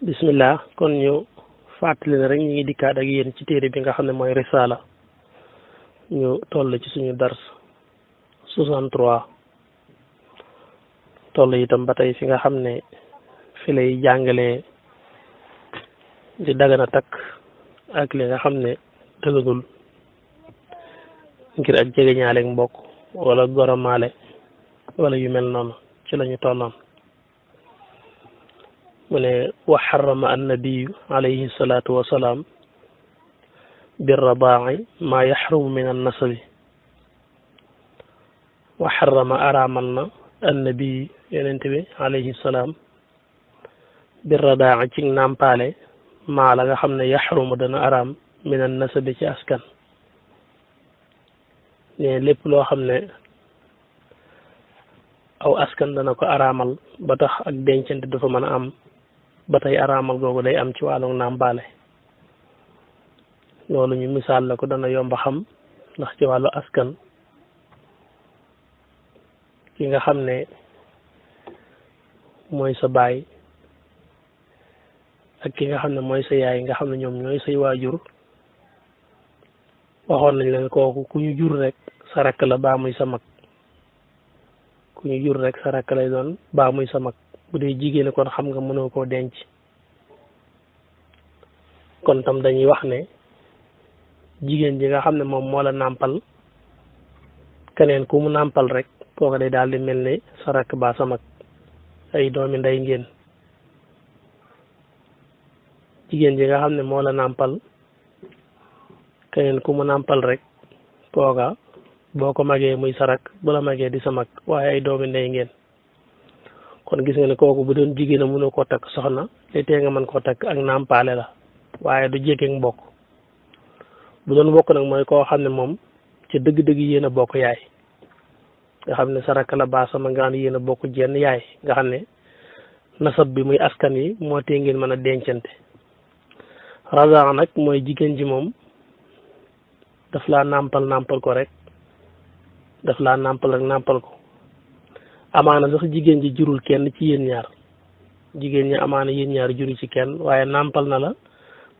bismillah kon ñu fàttali ne rek ñu ngi dikkaat ak yéen ci téere bi nga xam ne mooy risala ñu toll ci suñu dars 63 toll itam ba tey fi nga xam ne fi lay jàngalee di dagana takk ak li nga xam ne dëgganul ngir ak jegeñaaleeg mbokk wala goromaale wala yu mel noonu ci lañu tolloon mu ne wa xarama annabiyu alayhi salaatu wasalaam birradaa'i maa yaxrumu min annasabi wa xarama araamal na annabiyu yonent bi alayhi salaam birradaa'i ci nàmpaale maa la nga xam ne yaxrumu dana araam min annasabi ci askan ne lépp loo xam ne aw askan dana ko araamal ba tax ak dencante dafa mën a am ba tey araamal googu day am ci wàllu nàmpaale loolu ñu misaal la ko dana yomba xam ndax ci wàllu askan ki nga xam ne mooy sa baay ak ki nga xam ne mooy sa yaay nga xam ne ñoom ñooy say waajur waxoon nañ leen kooku ku ñu jur rek sa rakk la baa muy sa mag ku ñu jur rek sa rakk lay doon baa muy sa mag bu dee jigéen kon xam nga mënoo koo denc kon tam dañuy wax ne jigéen ji nga xam ne moom moo la nàmpal keneen ku mu nàmpal rek kooku day daal di mel ne sa rakk baa sa mag ay doomi ndey ngeen jigéen ji nga xam ne moo la nàmpal keneen ku mu nàmpal rek kooka boo ko magee muy sa rakk bu la magee di sa mag waaye ay doomi ndey ngeen kon gis nga ne kooku bu doon jigéen a mënoo koo takk soxna li tee nga mën koo takk ak nàmpaale la waaye du jege mbokk bu doon bokk nag mooy koo xam ne moom ci dëgg-dëgg yéen a bokk yaay nga xam ne sa rakk la baa sama nga xam ne yéen a bokk jenn yaay nga xam ne nasab bi muy askan yi moo tee ngeen mën a dencante razaa nag mooy jigéen ji moom daf laa nàmpal ko rek daf laa nàmpal rek nàmpal ko amaana sax jigéen ji jurul kenn ci yéen ñaar jigéen ñi amaana yéen ñaar juru ci kenn waaye nàmpal na la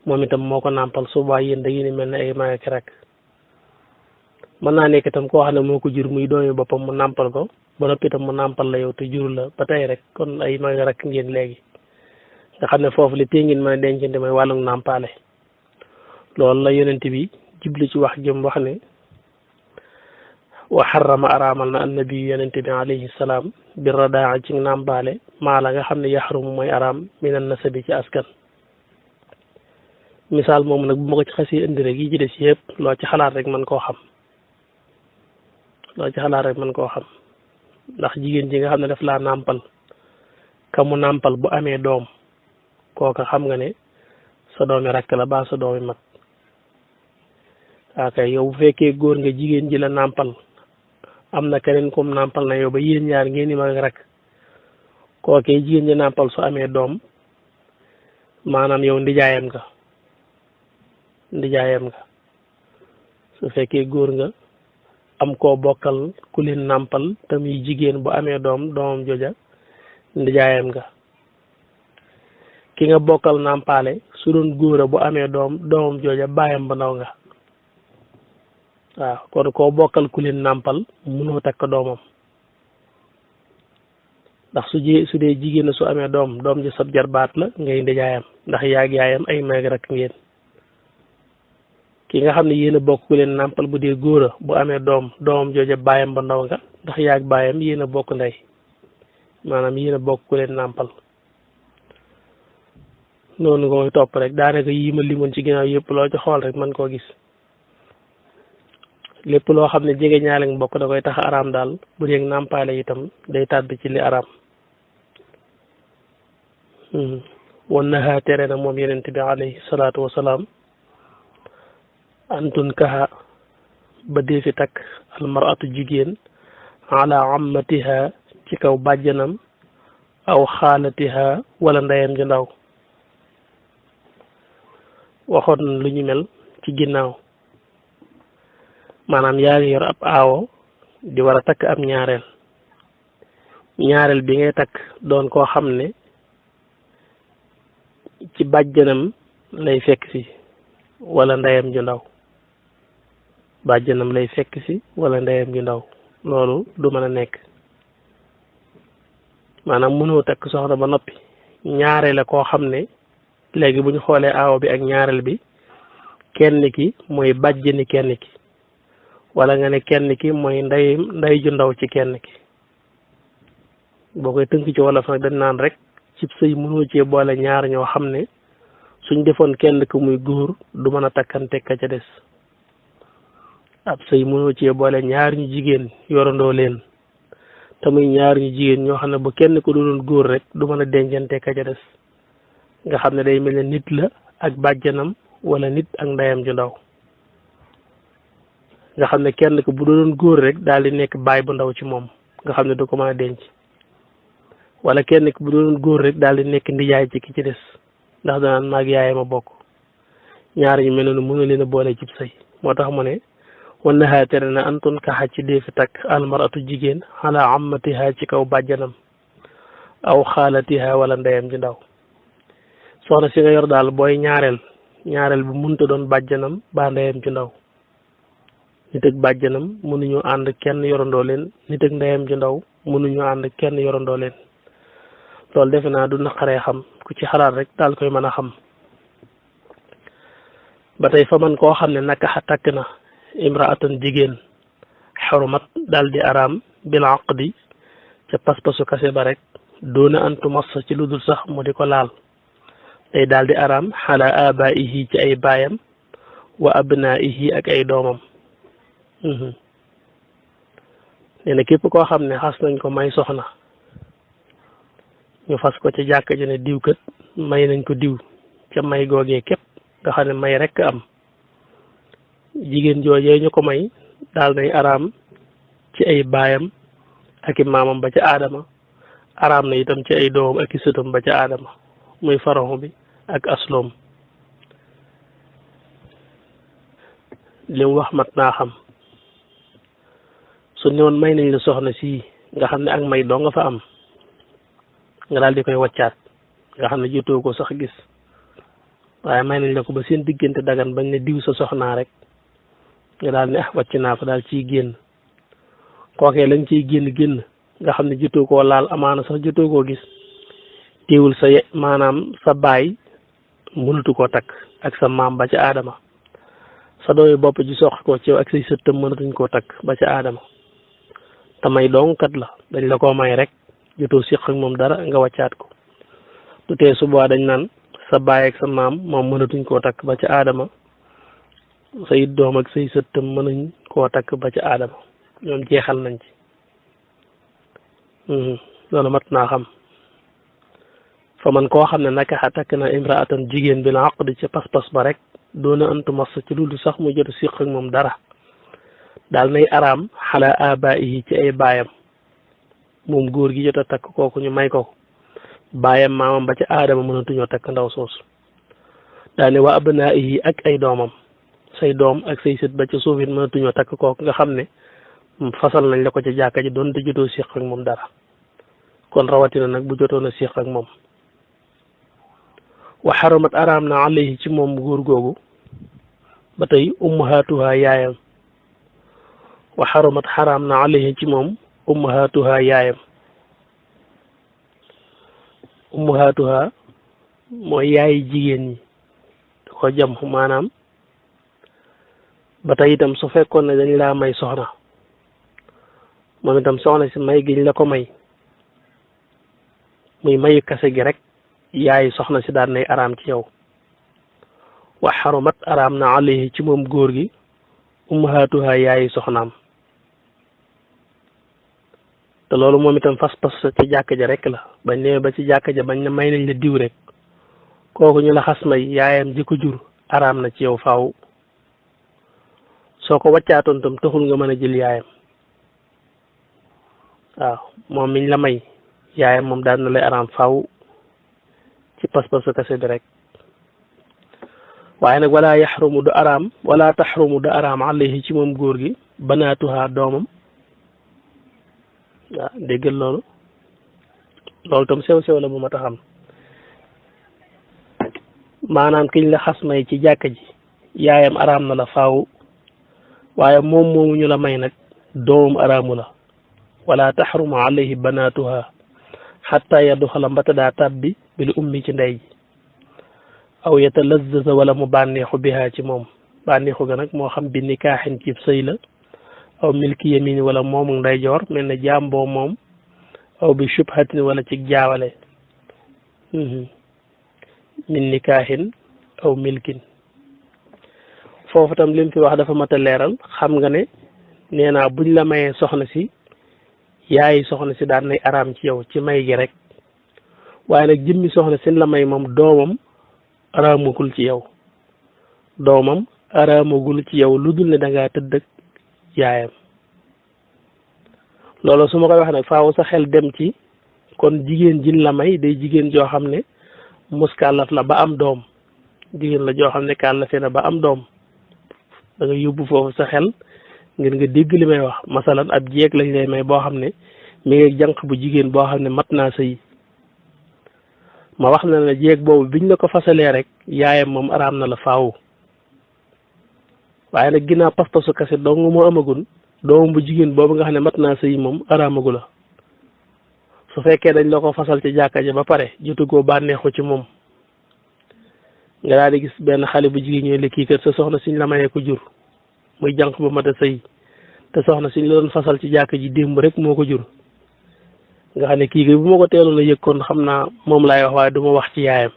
moom itam moo ko nàmpal suba yéen da ngeen mel ne ay mag ak rek mën naa nekk itam koo xam ne moo ko jur muy doomi boppam mu nàmpal ko ba noppi itam mu nàmpal la yow te jurul la ba tey rek kon ay mag rek ngeen léegi nga xam ne foofu li tee ngeen mën a dencante mooy wàllum nàmpaale loolu la yonent bi jublu ci wax jëm wax ne wa xarama araamal na annabi yonente bi alayhi salaam bi radaa ci nàmpaale maa la nga xam ne yaxrumu mooy araam minan nasabi ci askan misaal moom nag bu ma ko ci xasee indi rek yi ci des yëpp loo ci xalaat rek mën koo xam ndax jigéen ji nga xam ne daf laa nàmpal ka mu nàmpal bu amee doom kooka xam nga ne sa doomi rakk la baa sa doomi mag waakay yow bu fekkee góor nga jigéen ji la nàmpal am na keneen kum nàmpal na yow ba yéen ñaar ngeen di mag rek kookee jigéen ji nàmpal su amee doom maanaam yow ndijaayam nga su fekkee góor nga am koo bokkal ku leen nàmpal te muy jigéen bu amee doomam joja ndijaayam nga ki nga bokkal nàmpaale su doon góora bu amee doomam jooja baayam ba ndaw nga waaw kon koo bokkal ku leen nàmpal mënoo takk doomam ndax su dee jigéen su amee doom ji sab jarbaat la ngay ndijaayam ndax yaag yaayam ay mag rek ngeen ki nga xam ne yéen a bokk ku leen nàmpal bu dee góora bu amee doomam jooja baayam ba ndaw nga ndax yaag baayam yéen a bokk ndey maanaam yéen a bokk ku leen nàmpal noonu nga koy topp rek daanaka yii ma limoon ci ginnaaw yëpp loo ci xool rek mën koo gis lépp loo xam ne jege ñaale mbokk da koy tax araam daal bu dee nàmpaale itam day tàbbi ci li araam wan naha tere na moom yonent bi alayhi salaatu wasalaam antun kaha ba dee fi takk almaratu jigéen ala ammatiha ci kaw bàjjanam aw xaalatiha wala ndeyam ji ndaw waxoon lu ñu mel ci ginnaaw maanaam yaa ngi yor ab aawo di war a takk am ñaareel bi ngay takk doon koo xam ne ci bàjjanam lay fekk si wala ndeyam ju ndaw bàjjanam lay fekk si wala ndeyam ju ndaw loolu du mën a nekk maanaam mënoo takk soxna ba noppi ñaare la koo xam ne léegi bu ñu xoolee aawo bi ak ñaareel bi kenn ki mooy bàjjani kenn ki wala nga ne kenn ki mooy ndey ju ndaw ci kenn ki boo koy tënk ci wolof nag dañ naan rek cib sëy mënoo cee boole ñaar ñoo xam ne suñ defoon kenn ku muy góor du mën a takkante ka ca des ab sëy mënoo cee boole ñaar ñu jigéen yorandoo leen te muy ñaar ñu jigéen ñoo xam ne bu kenn ku doon góor rek du mën a dencante ka ca des nga xam ne day mel ne nit la ak bàjjanam wala nit ak ndeyam ju ndaw nga xam ne kenn ku bu doon góor rek daal di nekk baay bu ndaw ci moom nga xam ne du ko mën a denc wala kenn ku bu doon góor rek daal di nekk ndijaay ci ki ci des ndax danaan maag yaayam a bokk ñaar ñu mel noonu mënu leen a boole cib sëy moo tax mu ne wan naxaa tere na antun kaxa ci deefi takk almaratu jigéen xalaa amatiha ci kaw bàjjanam aw xaalatiha wala ndeyam ji ndaw soxna si nga yor daal booy ñaareel bu munta doon bàjjanam ba ndeyam ci ndaw nit ak bàjjanam mënuñu ànd kenn yorandoo leen nit ak ndeyam ji ndaw mënuñu ànd kenn yorandoo leen loolu defe naa du naqaree xam ku ci xalaat rek daal koy mën a xam ba tey fa man koo xam ne naka takk na imraatan jigéen xarumat daal di araam bil aqdi ca pas-pasu kase ba rek doona antu massa ci lu dul sax mu di ko laal day daal di araam xala abaihi ci ay baayam wa abnaihi ak ay doomam nee na képp koo xam ne xas nañ ko may soxna ñu fas ko ca jàkk ji ne diw kat may nañ ko diw ca may googee képp nga xam ne may rekk am jigéen joojee ñu ko may daal nay araam ci ay baayam ak i maamam ba ca aadama araam na itam ci ay doomam ak i sëtam ba ca aadama muy faraxu bi ak asloom li mu wax mat naa xam su ñëwoon may nañ la soxna si nga xam ne ak may doo nga fa am nga daal di koy waccaat nga xam ne jotoo ko sax gis waaye may nañ la ko ba seen diggante dagan bañ ne diw sa soxnaa rek nga daal ne wàcc naa ko daal ciy génn kookee lañ ciy génn nga xam ne jotoo koo laal amaana sax jotoo koo gis teewul sa maanaam sa baay mënatu koo takk ak sa maam ba ca aadama sa doomi bopp ji sox ko ci yow ak say sëttam mënatuñ koo takk ba ca aadama te may dong kat la dañ la koo may rek jotoo siq ak moom dara nga wàccaat ko du tee suba dañ naan sa baay ak sa maam moom mënatuñ koo takk ba ca aadama say doom ak say sëttam mënuñ koo takk ba ca aadama ñoom jeexal nañ ci loolu mat naa xam fa man koo xam ne naka takk na imraatan jigéen bi la aqdi ca pas-pas ba rek doona antu mas ci lu sax mu jot siq ak moom dara daal nay araam xala abaihi ci ay baayam moom góor gi jot a takk kooku ñu may ko baayam maamam ba ca aadama mënatuñoo takk ndaw soosu daal ne wa abnaihi ak ay doomam say doom ak say sët ba ca suuf it mënatuñoo takk kooku nga xam ne fasal nañ la ko ca jàkka ji doon te jotoo siq ak moom dara kon rawatina nag bu jotoon a siq ak moom wa xaramat araam na alayhi ci moom góor googu ba tey ummahatuha yaayam wa xaramat xaraam na alayhi ci moom ummahatuha yaayam ummahatuha mooy yaayi jigéen ñi da ko jam maanaam ba tey itam su fekkoon ne dañ laa may soxna moom itam soxna si may giñ la ko may muy mayu kase gi rek yaay soxna si daan nay araam ci yow wa xarumat araam na alayhi ci moom góor gi ummahatuha yaayi soxnaam te loolu moom itam fas-fas ci jàkka ja rek la bañ ne ba ci jàkka ja bañ ne may nañ la diw rek kooku ñu la xas may yaayam ji ko jur araam na ci yow faaw soo ko wàccaatoon tam taxul nga mën a jël yaayam waaw moom miñ la may yaayam moom daan na lay araam faaw ci pas-pasu kase bi rek waaye nag wala yaxrumu du araam wala taxrumu du araam alayhi ci moom góor gi banaatuha doomam waaw déggal loolu tam sew-sew la bu ma taxam maanaam kiñ la xas may ci jàkka ji yaayam araam na la faaw waaye moom moomu ñu la may nag doomam araamu la wala taxrumu alayhi banaatuha xatta yadxala mbata daa tàbbi bil ummi ci ndey ji aw yatalazzaza wala mu bànneexu bihaa ci moom bànneexu ga nag moo xam bi nikaaxin ci sëy la aw milki yamin wala moomu ndeyjoor mel ne jàmboo moom aw bi shubhatin wala ci jaawale min nikaaxin aw milkin foofu tam lim fi wax dafa mat a leeral xam nga ne nee naa buñ la mayee soxna si yaayi soxna si daan nay araam ci yow ci may gi rek waaye nag jëmmi soxna sin la may moom doomam araamagul ci yow doomam araamagul ci yow lu dul ne da ngaa tëdd ak yaayam loolu su ma koy wax nag faaw sa xel dem ci kon jigéen jin la may day jigéen joo xam ne muskàllaf la ba am doom jigéen la joo xam ne kàllafe na ba am doom da nga yóbbu foofu sa xel ngir nga dégg li may wax masalan ab jeeg lañ lay may boo xam ne mi ngi jànq bu jigéen boo xam ne mat naa sëy ma wax na ne jeeg boobu biñ la ko fasalee rek yaayam moom araam na la faaw waaye nag ginnaaw pas-pasu kase dong moo amagun doomam bu jigéen boobu nga xam ne mat naa sëy moom araamagu la su fekkee dañ la ko fasal ci jàkka ja ba pare jotugoo bànneexu ci moom nga daal di gis benn xale bu jigéen ñooy kii kër sa soxna siñ la mayee ko jur muy jànq ba mat a sëy te soxna siñ la doon fasal ci jàkka ji démb rek moo ko jur nga xam ne kii bu ma ko teeloon a yëg kon xam naa moom laay wax waaye du ma wax ci yaayam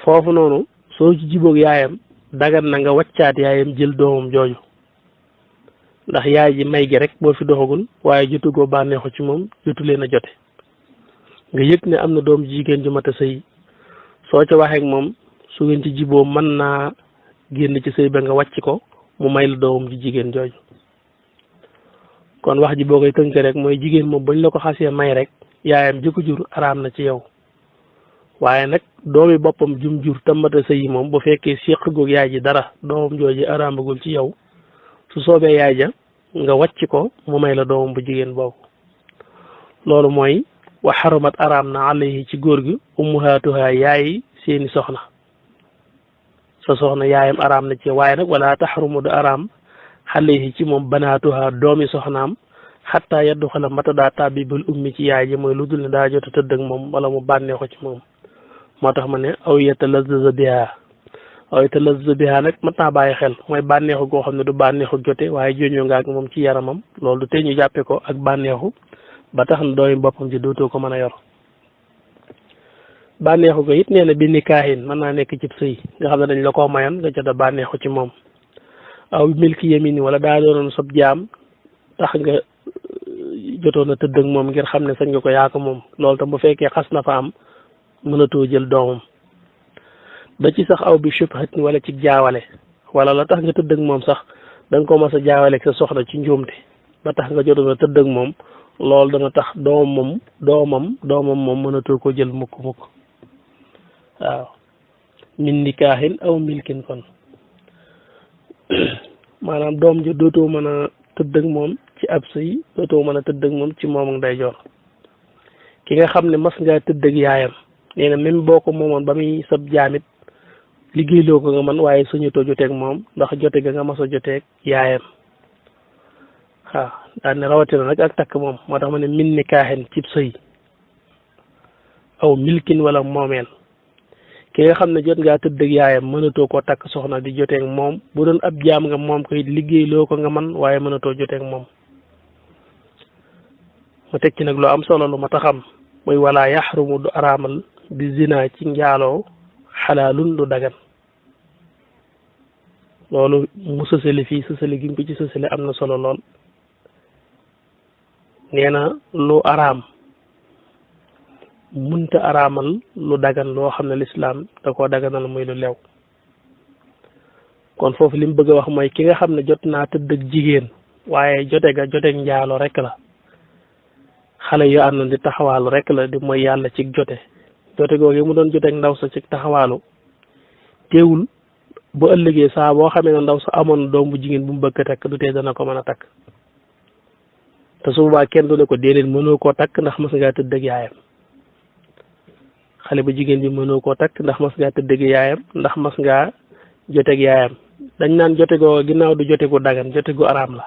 foofu noonu soo ci jiboog yaayam dagan na nga waccaat yaayam jël doomam jooju ndax yaay ji may gi rek boo fi doxagul waaye jotugoo bànneexu ci moom jotu leen a jote nga yëg ne am na doom jigéen ju mat a sëy soo ca waxeek moom su ngeen ci jiboo mën naa génn ci sëy ba nga wàcc ko mu may la doomam ji jigéen jooju kon wax ji boo koy tënk rek mooy jigéen moom bañ la ko xasee may rek yaayam jëkko jur araam na ci yow waaye nag doomi boppam jum jur tamata sëy moom bu fekkee séq goog yaay ji dara doomam jooju araamagul ci yow su soobee yaay ja nga wàcc ko mu may la doomam bu jigéen boobu loolu mooy wa xarumat araam na alayhi ci góor gi ummuhaatuha yaay seeni soxna sa soxna yaayam araam na ci waaye nag wala taxarumu du araam alayhi ci moom banaatuha doomi soxnaam xatta yaddu xala mata daa tàbbi bul ummi ci yaay ji mooy lu dul ne daa jot a tëdd ak moom wala mu bànnee ko ci moom moo tax ma ne aw yatalazzaza biha aw yatalazzaza biha nag mat naa bàyyi xel mooy bànneexu goo xam ne du bànneexu jote waaye joñoo nga ak moom ci yaramam loolu du tee ñu jàppe ko ak bànneexu ba tax na doomi boppam ji dootoo ko mën a yor bànneexu ko it nee na bi nikaahin mën naa nekk cib sëy nga xam ne dañ la koo mayoon nga jot a bànneexu ci moom aw milki yamin wala daa doonoon sab jaam tax nga jotoon a tëdd ak moom ngir xam ne sañ nga ko yaaka moom loolu tam bu fekkee xas na fa am mënatoo jël doomam ba ci sax aw bi shubhat wala ci jaawale wala la tax nga tëdd ak moom sax da nga ko mas a jaawale ak sa soxna ci njuumte ba tax nga jotoon a tëdd ak moom loolu dana tax doomam moom mënatoo ko jël mukk waaw min nikaahin aw milkin kon maanaam doom ji dootoo mën a tëdd ak moom ci ab sëy dootoo mën a tëdd ak moom ci moom ak ndeyjoor ki nga xam ne mas ngaa tëdd ak yaayam nee na même boo ko moomoon ba muy sab jaamit liggéeyloo ko nga man waaye suñutoo joteeg moom ndax jote ga nga mas a joteeg yaayam waaw daan ne rawatina nag ak takk moom moo tax ma ne min nikaahin cib sëy aw milkin wala moomeel ki nga xam ne jot ngaa tëdd ak yaayam mënatoo koo takk soxna di joteeg moom bu doon ab jaam nga moom koy liggéeyloo ko nga man waaye mënatoo joteeg moom mu teg ci nag lu am solo lu ma taxam muy wala yaxrumu du araamal bi zina ci njaaloo xalaalun lu dagan loolu mu sësale fii sësale gi ko ci sësale am na solo lool nee na lu araam munta araamal lu dagan loo xam ne lislaam da koo daganal muy lu lew kon foofu li mu bëgg a wax mooy ki nga xam ne jot naa tëdd ak jigéen waaye joteeg njaalo rek la xale yu àndoon di taxawaalu rek la di mooy yàlla ci jote googu mu doon joteeg ndaw sa ci taxawaalu teewul bu ëllëgee saa boo xamee ne ndaw sa amoon doom bu jigéen bu mu bëgg a takk du tee dana ko mën a takk te su boobaa kenn du ne ko déedéet mënoo koo takk ndax mas ngaa tëdd ak yaayam xale bu jigéen bi mënoo koo takk ndax mas ngaa tëddëg yaayam ndax mas ngaa joteeg yaayam dañ naan jote goo ginnaaw du jote gu dagan jote gu araam la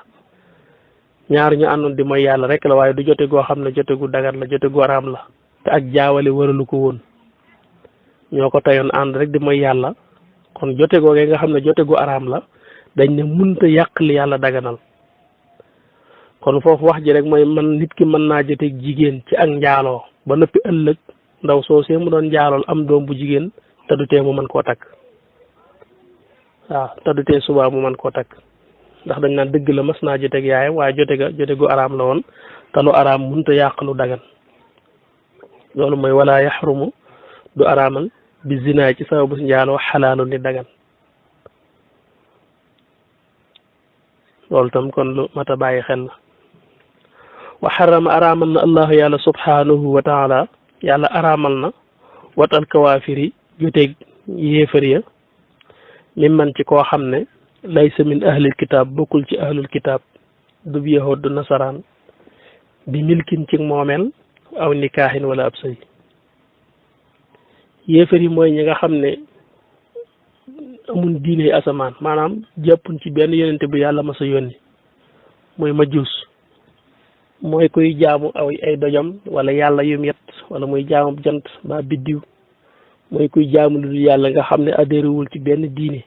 ñaar ñu àndoon di mooy yàlla rek la waaye du jote goo xam ne jote gu dagan la jote gu araam la te ak jaawale waralu ko woon ñoo ko tayoon ànd rek di mooy yàlla kon jote googee nga xam ne jote gu araam la dañ ne munta yàq li yàlla daganal kon foofu wax ji rek mooy man nit ki mën naa joteeg jigéen ci ak njaaloo ba noppi ëllëg ndaw soosee mu doon njaalool am doom bu jigéen te du tee mu mën koo takk waaw te du tee subaa mu mën koo takk ndax dañ naan dëgg la mas naa joteeg yaayam waaye jote gu araam la woon te lu araam munta yàq lu dagan loolu mooy wala yaxrumu du araamal bi zina ci sababu njaaloo xalaalu ni dagan loolu tam kon lu mat a bàyyi xel la wa xarama araamal na allahu yàlla subhanahu wa taala yàlla araamal na watal kawaafiri joteeg yéefar ya mi man ci koo xam ne laysa min ahlil kitaab bokkul ci ahlul kitaab du yahud du nasaraan bi milkin ci moomeel aw nikaaxin wala ab sëy yéefar yi mooy ñi nga xam ne amun diine asamaan maanaam jàppuñ ci benn yonente bu yàlla mas a yónni mooy majus mooy kuy jaamu ay dojam wala yàlla yum yet wala muy jaamu jant ba biddiw mooy kuy jaamu lu dul yàlla nga xam ne adhéréwul ci benn diine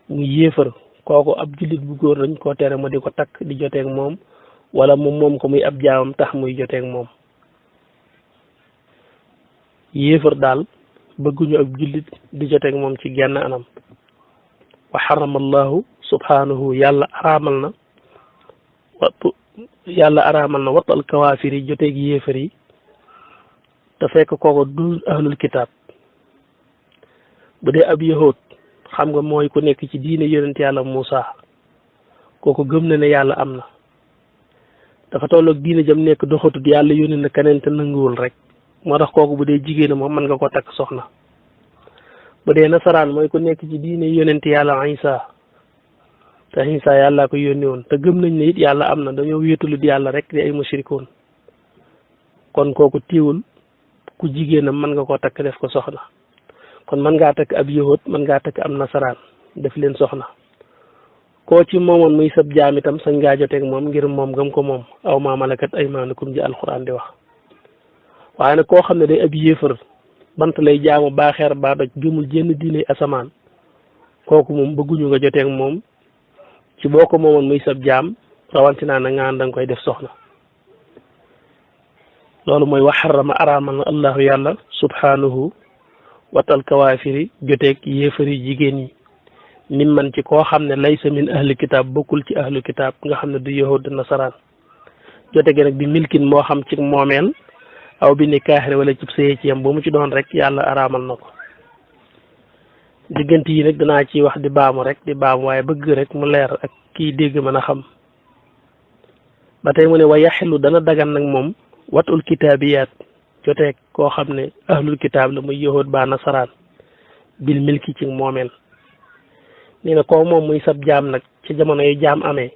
muy yéefar kooku ab jullit bu góor dañ koo tere ma di ko takk di joteeg moom wala moom ko muy ab jaamam tax muy joteeg moom yéefar daal bëgguñu ab jullit di joteeg moom ci genn anam wa xarama allahu subhanahu yàlla araamal na wattal kawaafir yi joteeg yéefar yi te fekk kooku du ahlul kitaab bu dee ab yahood xam nga mooy ku nekk ci diine yonent yàlla Muusa kooku gëm na ne yàlla am na dafa tolloog diine jam nekk doxatut yàlla yónni na keneen te nanguwul rek moo tax kooku bu dee jigéen moom mën nga ko takk soxna bu dee nasaraan mooy ku nekk ci diine yonent yàlla Isa te Isa yàlla ko yónni woon te gëm nañ ne it yàlla am na dañoo wéetalu di yàlla rek di ay mushrikoon kon kooku tiiwul ku jigéenam mën nga koo takk def ko soxna kon mën ngaa takk ab yahud mën ngaa takk am nasaraan def leen soxna koo ci moomoon muy sab jaam itam sañ ngaa joteeg moom ngir moom gëm ko moom aw maa malakat aymaanukum ji alxuraan di wax waaye nag koo xam ne day ab yéefar bant lay jaamu baaxeer baa doj gëmul jenn diine asamaan kooku moom bëgguñu nga joteeg moom ci boo ko moomoon muy sab jaam rawantinaa na nga danga koy def soxna loolu mooy wa xarama araamal na allahu yàlla subhanahu watal kawaafiri joteeg yéefari jigéen yi nim man ci koo xam ne laysa min ahli kitaab bokkul ci ahlu kitaab nga xam ne du yahud nasaraan joteeg nag bi milkin moo xam ci moomeel aw bi nikaaxi wala ci sëy ci yam ba mu ci doon rek yàlla araamal na ko diggante yi nag danaa ci wax di baamu waaye bëgg rek mu leer ak kii dégg mën a xam ba tey mu ne wa yaxilu dana dagan nag moom watul kitaabiyaat joteeg koo xam ne ahlul kitaab la muy yahud ba nasaraan bil milki ci moomeel nee na koo moom muy sab jaam nag ci jamono yu jaam amee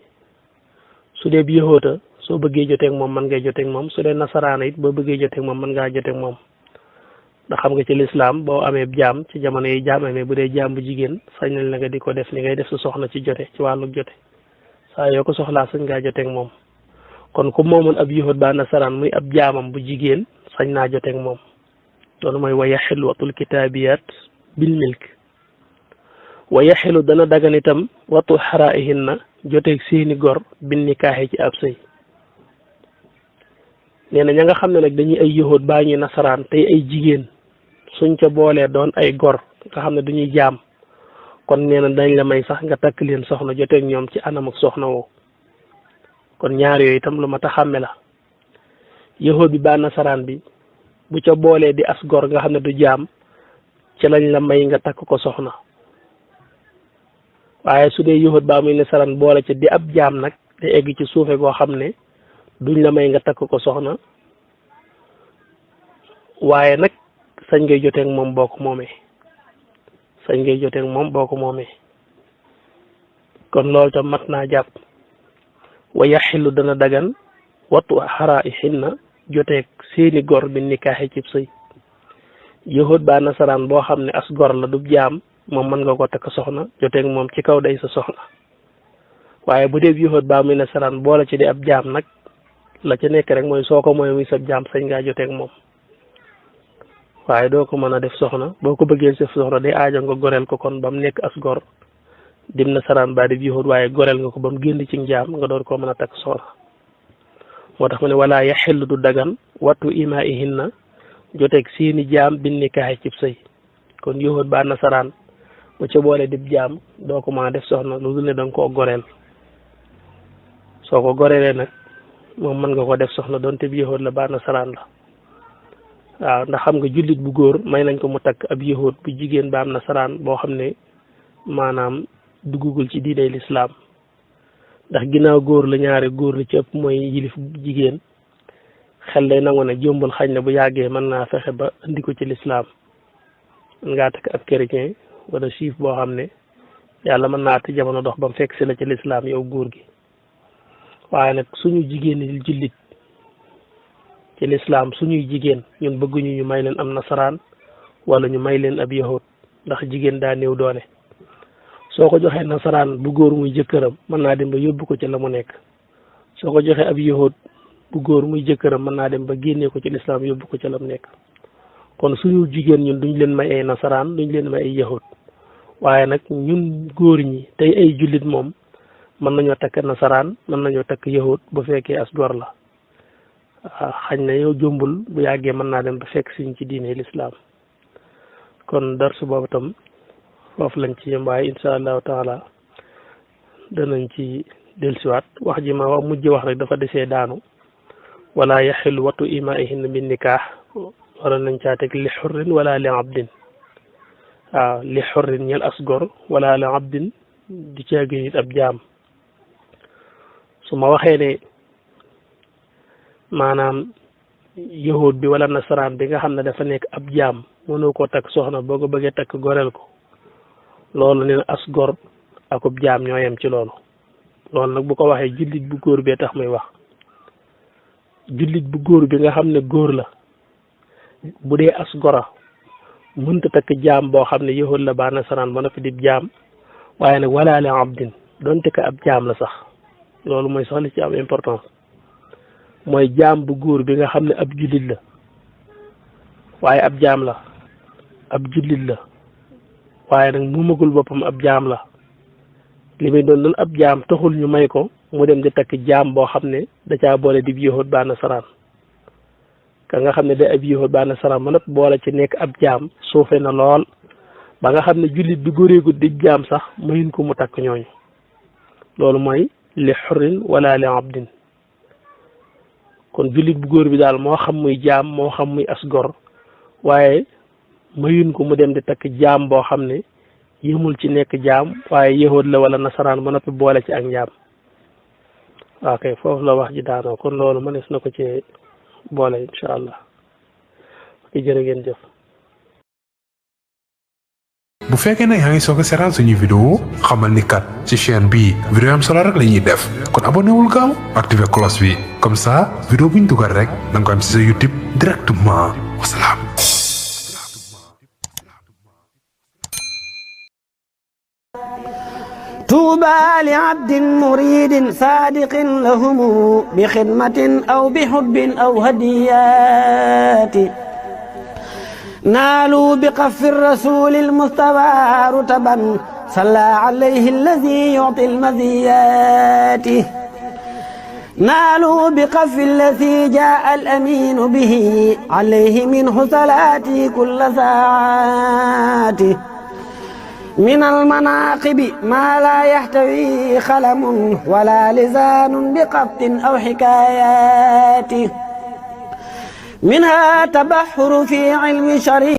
su dee bi yahuda soo bëggee joteeg moom mën ngay joteeg moom su dee nasaraana it boo bëggee joteeg moom mën ngaa joteeg moom ndax xam nga ci lislaam boo amee jaam ci jamono yi jaam amee bu dee jaam bu jigéen sañ nañ la nga di ko def ni ngay def sa soxna ci jote ci wàllu jote saa yoo ko soxlaa sañ ngaa joteeg moom kon ku moomoon ab yahud ba nasaraan muy ab jaamam bu jigéen sañ naa joteeg moom loolu mooy wa yaxilu watul kitaabiyaat bil milk wa yaxilu dana dagan itam watu xaraihinna joteeg seeni gor bin nikaaxi ci ab sëy nee na ña nga xam ne nag dañuy ay yahud baa ñuy nasaraan tey ay jigéen suñ ca boolee doon ay gor nga xam ne duñuy jaam kon nee na dañ la may sax nga takk leen soxna joteeg ñoom ci anam ak soxna woo kon ñaar yooyu itam lu ma ta xàmme la yahud bi ba nasaraan bi bu ca boolee di as gor nga xam ne du jaam ci lañ la may nga takk ko soxna waaye su dee yahud baa muy nasaraan boole ca di ab jaam nag te egg ci suufe goo xam ne duñ la may nga takk ko soxna waaye nag sañ ngay joteeg moom boo ko moomee kon loolu tam mat naa jàpp wa yaxilu dana dagan wattu xaraihinna joteeg seeni gor bi nikaaxi cib sëy yahud ba nasaraan boo xam ne as gor la du jaam moom mën nga ko takk soxna joteeg moom ci kaw day sa soxna waaye bu dee yahud ba muy nasaraan boole ci di ab jaam nag la ca nekk rek mooy soo ko mooy muy sab jaam sañ ngaa joteeg moom waaye doo ko mën a def soxna boo ko bëggee def soxna day aajo nga goreel ko kon ba mu nekk as gor dim nasaraan ba di yahud waaye goreel nga ko ba mu génn ci jaam nga door koo mën a takk soxna moo tax ma ne wala yaxillu du dagan wattu imaihinna joteeg seeni jaam bin nikaahi cib sëy kon yahud ba nasaraan bu ca boole dib jaam doo ko mën a def soxna lu dul ne da nga koo goreel soo ko goreelee nag moom mën nga ko def soxna doonte bi yahud la ba nasaraan la waaw ndax xam nga jullit bu góor may nañ ko mu takk ab yahud bu jigéen ba am nasaraan boo xam ne maanaam duggugul ci diiney lislaam ndax ginnaaw góor la ñaare góor la ci ëpp mooy yilif jigéen xel day nangu ne jombul xañ na bu yàggee mën naa fexe ba indi ko ci lislaam mën ngaa takk ab chrétien wala juif boo xam ne yàlla mën naa ati jamono dox ba mu fekk si la ci lislaam yow góor gi waaye nag suñu jigéen ñi jullit ci lislaam suñuy jigéen ñun bëgguñu ñu may leen am nasaraan wala ñu may leen ab yahud ndax jigéen daa néew doole soo ko joxee nasaraan bu góor muy jëkkëram mën naa dem ba yóbbu ko ci la mu nekk soo ko joxee ab yahud bu góor muy jëkkëram mën naa dem ba génnee ko ci lislaam yóbbu ko ci la mu nekk kon suñu jigéen ñun duñ leen may ay nasaraan duñ leen may ay yahud waaye nag ñun góor ñi tey ay jullit moom mën nañoo takk nasaraan mën nañoo takk yahud bu fekkee as gor la waaw xañ na yow jombul bu yàggee mën naa dem ba fekk siñ ci diine lislaam kon darsu boobu tam foofu lañ ci yem waaye insha allahu taala danañ ci dellusiwaat wax ji ma wax mujj wax rek dafa desee daanu wala yaxilu wattu imaihinna bin nikaax waroon nañ caa teg li xurrin wala li abdin waaw li xurrin ñel as gor wala li abdin di caagi nit ab jaam su ma waxee ne maanaam yahud bi wala nasaraan bi nga xam ne dafa nekk ab jaam mënoo koo takk soxna boo ko bëggee takk goreel ko loolu ne as gor akub jaam ñoo yem ci loolu nag bu ko waxee jullit bu góor bee tax muy wax jullit bu góor bi nga xam ne góor la bu dee as gora mënta takk jaam boo xam ne yahud la ba nasaraan ba noppi di jaam waaye nag wala li abdin doonte ko ab jaam la sax loolu mooy sax li ci am importance mooy jaam bu góor bi nga xam ne ab jullit la waaye ab jaam la ab jullit la waaye nag mu magul boppam ab jaam la li muy doon ab jaam taxul ñu may ko mu dem di takk jaam boo xam ne da caa boole di yahud ba nasaraan ka nga xam ne day ab yahud ba nasaraan ba nag boole ci nekk ab jaam suufe na lool ba nga xam ne jullit bi góoreegul di jaam sax mayuñ ko mu takk ñooñu loolu mooy li xurrin wala li abdin kon jullit bu góor bi daal moo xam muy jaam moo xam muy as gor waaye mayuñ ko mu dem di takk jaam boo xam ne yëmul ci nekk jaam waaye yahud la wala nasaraan ba noppi boole ci ak njaam waaw kay foofu la wax ji daanoo kon loolu mënees na ko ci boole incha allah ki jërë ngeen jëf. bu fekkee ne yaa ngi soog a seetaan suñuy vidéo xamal ni kat ci chaîne bii vidéo am solo rek la ñuy def kon abonné wul gaaw activé cloche bi comme ça vidéo bu ñu dugal rek da nga ko am ci sa YouTube directement wasalaam. طوبى لعبد مريد صادق لهم بخدمة أو بحب أو هديات نالوا بقف الرسول المصطفى رتبا صلى عليه الذي يعطي المزيات نالوا بقف الذي جاء الأمين به عليه منه صلاتي كل ساعات من المناقب ما لا يحتوي خلم ولا لسان بقط أو حكايات منها تبحر في علم شريع